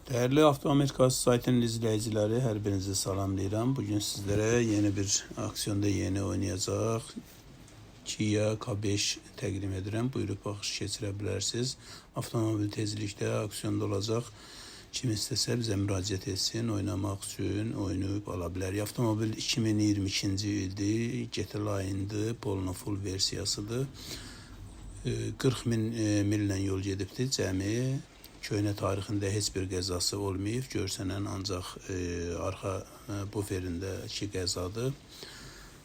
Değerli Avtoamerikası saytının izleyicileri, her birinizi salamlayıram. Bugün sizlere yeni bir aksiyonda yeni oynayacaq Kia K5 təqdim edirəm. Buyurub baxış keçirə bilərsiniz. Avtomobil tezlikdə aksiyonda olacaq. Kim istəsə bizə müraciət etsin, oynamaq üçün oynayıb ala bilər. Avtomobil 2022-ci ildir, GT Line-dır, Polo Full versiyasıdır. 40 min millə yol gedibdir cəmi. Köhnə tarixində heç bir qəzası olmayıb. Görsənən ancaq arxa buferindəki qəzadır.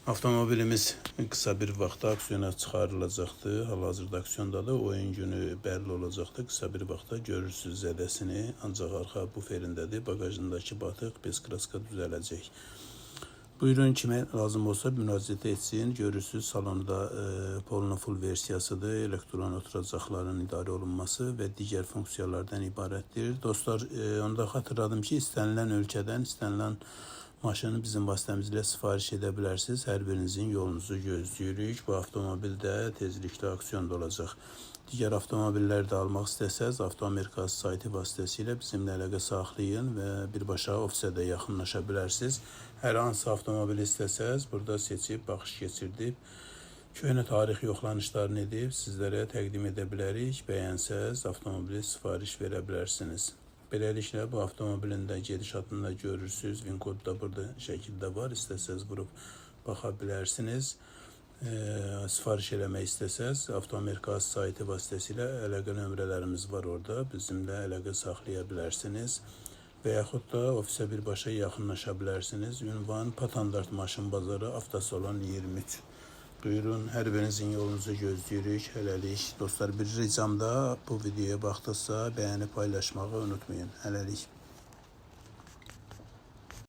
Avtomobilimiz qısa bir vaxtda aksiyona çıxarılacaqdır. Hal-hazırda aksiyondadır. Oyun günü bəlli olacaqdır. Qısa bir vaxtda görürsünüz zədəsini. Ancaq arxa buferindədir. Bagajındakı batıq bezkraska düzələcək. Buyurun, kimə lazım olsa müraciət etsin. Görürsünüz salonda Polo Full versiyasıdır. Elektron oturacaqların idarə olunması və digər funksiyalardan ibarətdir. Dostlar, onda xatırladım ki, istənilən ölkədən istənilən maşını bizim vasitəmizlə sifariş edə bilərsiniz. Hər birinizin yolunuzu gözləyirik. Bu avtomobil də tezliklə aksiyonda olacaq. Digər avtomobilləri də almaq istəsəz, Avtoamerikası sayti vasitəsilə bizimlə əlaqə saxlayın və birbaşa ofisə də yaxınlaşa bilərsiniz. Hər hansı avtomobili istəsəz, burada seçib, baxış keçirdib, köhnə tarix yoxlanışlarını edib sizlərə təqdim edə bilərik. Bəyənsəz, avtomobili sifariş verə bilərsiniz. Beləliklə, bu avtomobilin də gedişatında görürsünüz. VIN kodu da burada şəkildə var. İstəsəz vurub baxa bilərsiniz. Sifariş eləmək istəsəz, Avtoamerikası sayti vasitəsilə əlaqə nömrələrimiz var orada. Bizimlə əlaqə saxlaya bilərsiniz. Və yaxud da ofisə birbaşa yaxınlaşa bilərsiniz. Ünvan Patandart Maşın Bazarı, Avtosalon 23. Buyurun, hər birinizin yolunuzu gözləyirik. Hələlik. Dostlar, bir ricam da bu videoya baxdıqsa bəyənib paylaşmağı unutmayın. Hələlik.